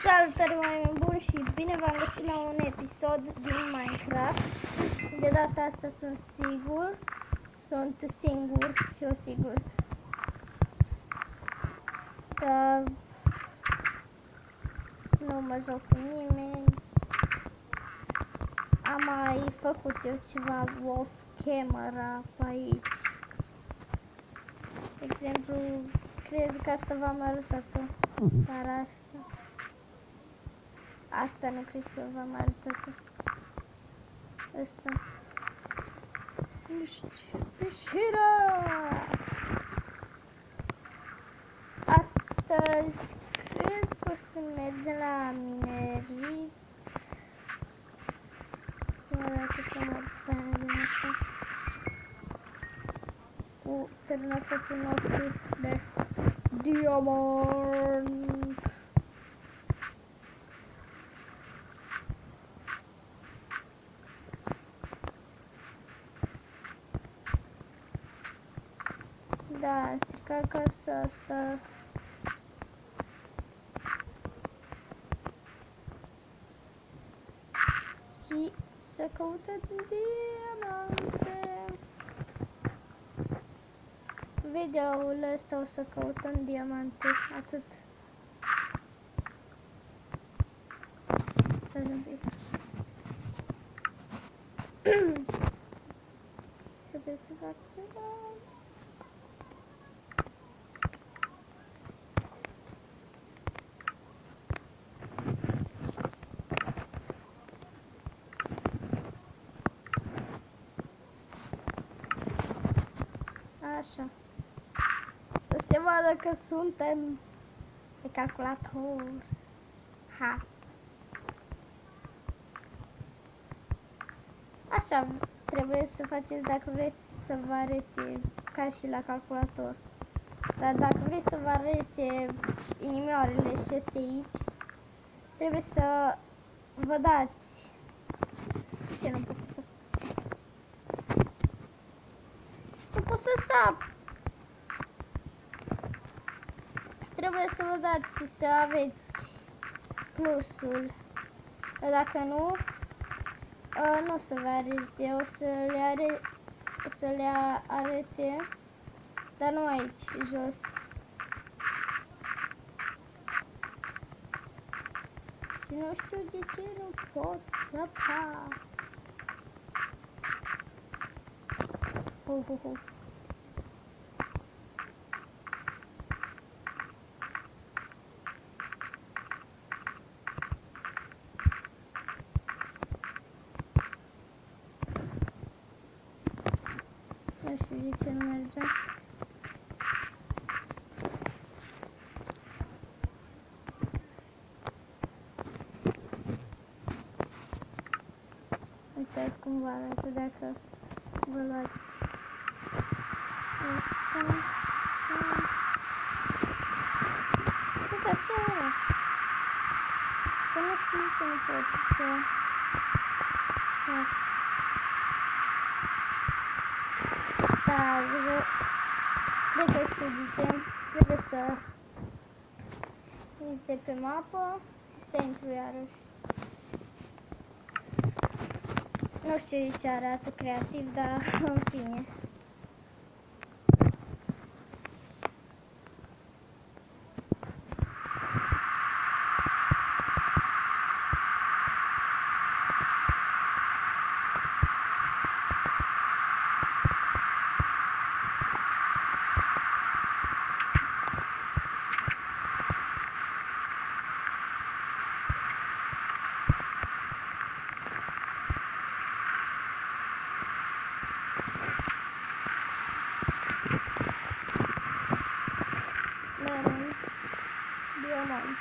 Salutare oameni buni și bine v-am găsit la un episod din Minecraft. De data asta sunt singur și eu sigur. Că nu mă joc cu nimeni. Am mai făcut eu ceva off camera pe aici. De exemplu, cred că asta v-am arătat-o. Dar asta nu cred că v-am arătat-o. Asta. Nu știu. Ieșirea! Astăzi cred că o să merg la minerit. Dacă să mă bag asta. Cu termofotul nostru de diamant. Da, am stricat casa asta. Și să căutăm diamante. Videoul ăsta o să căutăm diamante, atât. Să un pic. Să vedem ce fac. Așa. Să se vadă că suntem pe calculator. Ha. Așa trebuie să faceți dacă vreți să vă arete ca și la calculator. Dar dacă vreți să vă arete inimioarele și este aici, trebuie să vă dați. Ce nu pot să... Nu pot să sap. Trebuie să vă dați și să aveți plusul. Dacă nu, nu o să vă arete. O să le arete, dar nu aici, jos. Și nu știu de ce nu pot săpa. Nu știu de ce nu merge. Uitați cum vă arată dacă vă luați. Tot așa era. Că nu știu că nu pot să... Da, cred că să zicem, trebuie să intri pe mapă și să intru iarăși. Nu știu de ce arată creativ, dar în fine. Diamant.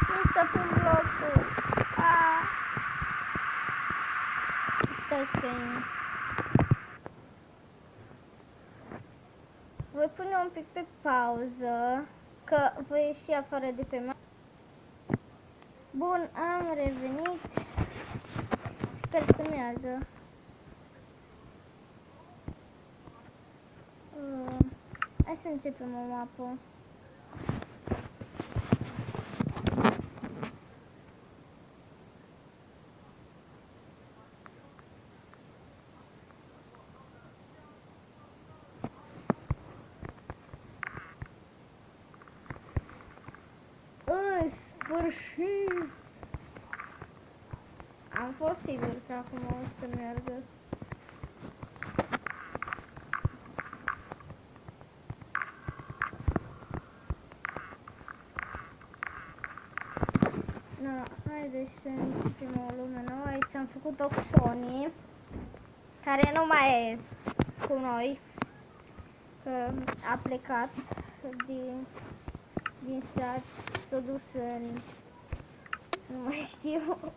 Nu să pun blocul. Stai să voi pune un pic pe pauză că voi ieși afară de pe mapă. Bun, am revenit. Sper să meargă. Hai să începem o mapă. În sfârșit! Am fost sigur că acum o să meargă. No, haideți să începem o lume nouă. Aici am făcut-o cu Sony, care nu mai e cu noi, că a plecat din sat, s-a dus în... nu mai știu.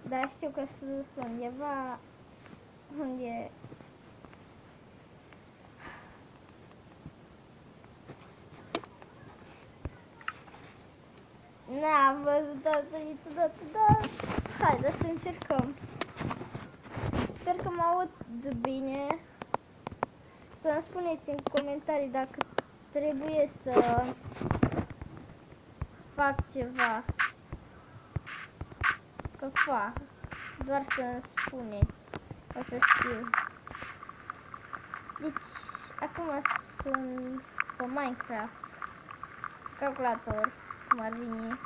Dar știu că s-a dus undeva unde... N-am văzut asta niciodată, dar haide să încercăm. Sper că mă aud bine. Să-mi spuneți în comentarii dacă trebuie să fac ceva. Că fac. Doar să-mi spuneți. O să știu. Deci, acum sunt pe Minecraft. Calculator. Marine.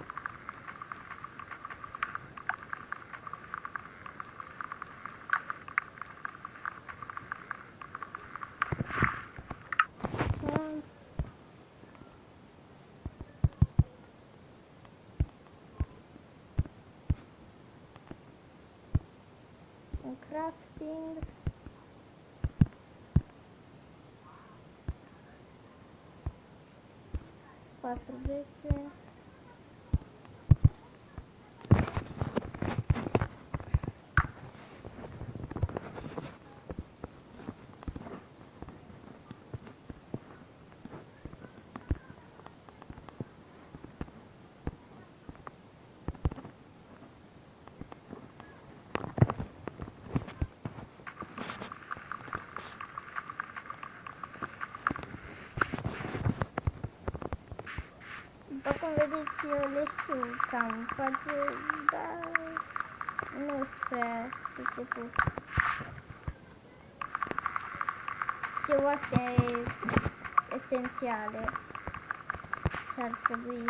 Crafting. Patru veche. După cum vedeți, eu le știu cam face, dar nu sunt prea priceput. Știu astea esențiale ce ar trebui.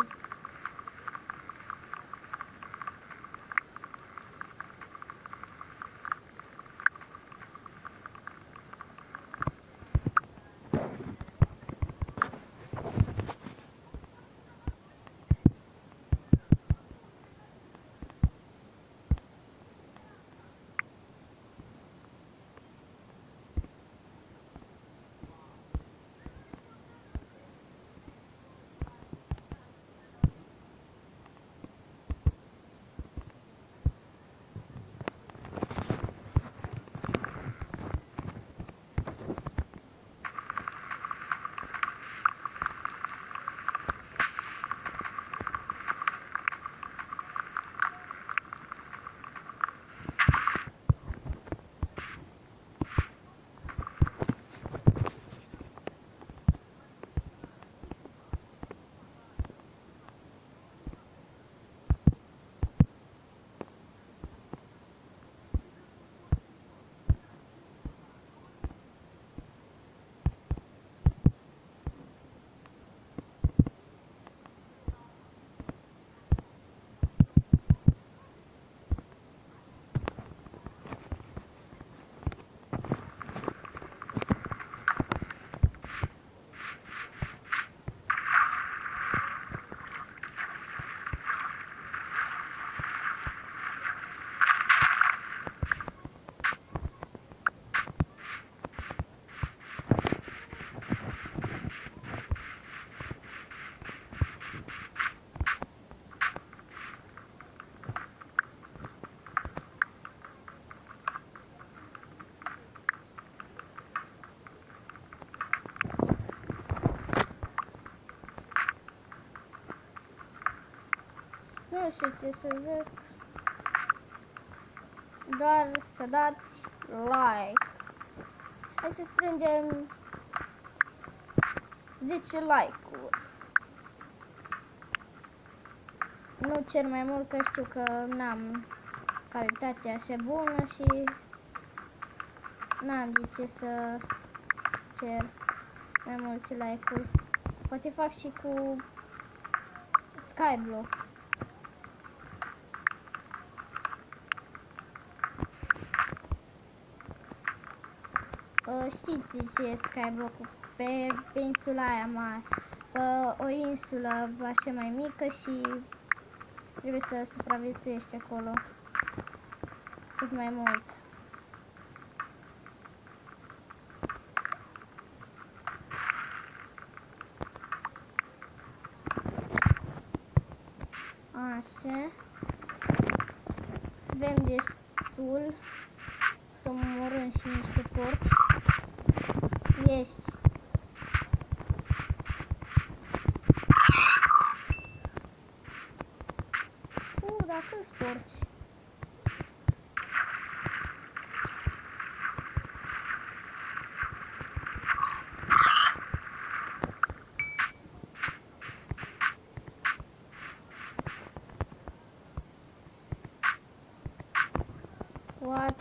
știu ce să zic. Doar să dați like. Hai să strângem 10 like-uri. Nu cer mai mult că știu că n-am calitate așa bună și n-am de ce să cer mai multe like-uri. Poate fac și cu Skyblock. Știți ce e Skyblock-ul? Pe insula aia mare. Pe o insulă așa mai mică și trebuie să supraviețuiești acolo cât mai mult. Așa. Avem destul să omorâm și niște porci. Ești. Dar câți porci? What?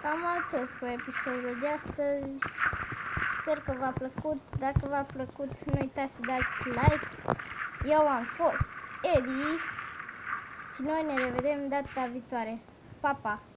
Cam atât cu episodul de astăzi. Sper că v-a plăcut. Dacă v-a plăcut, nu uitați să dați like. Eu am fost Edi și noi ne revedem data viitoare. Pa, pa!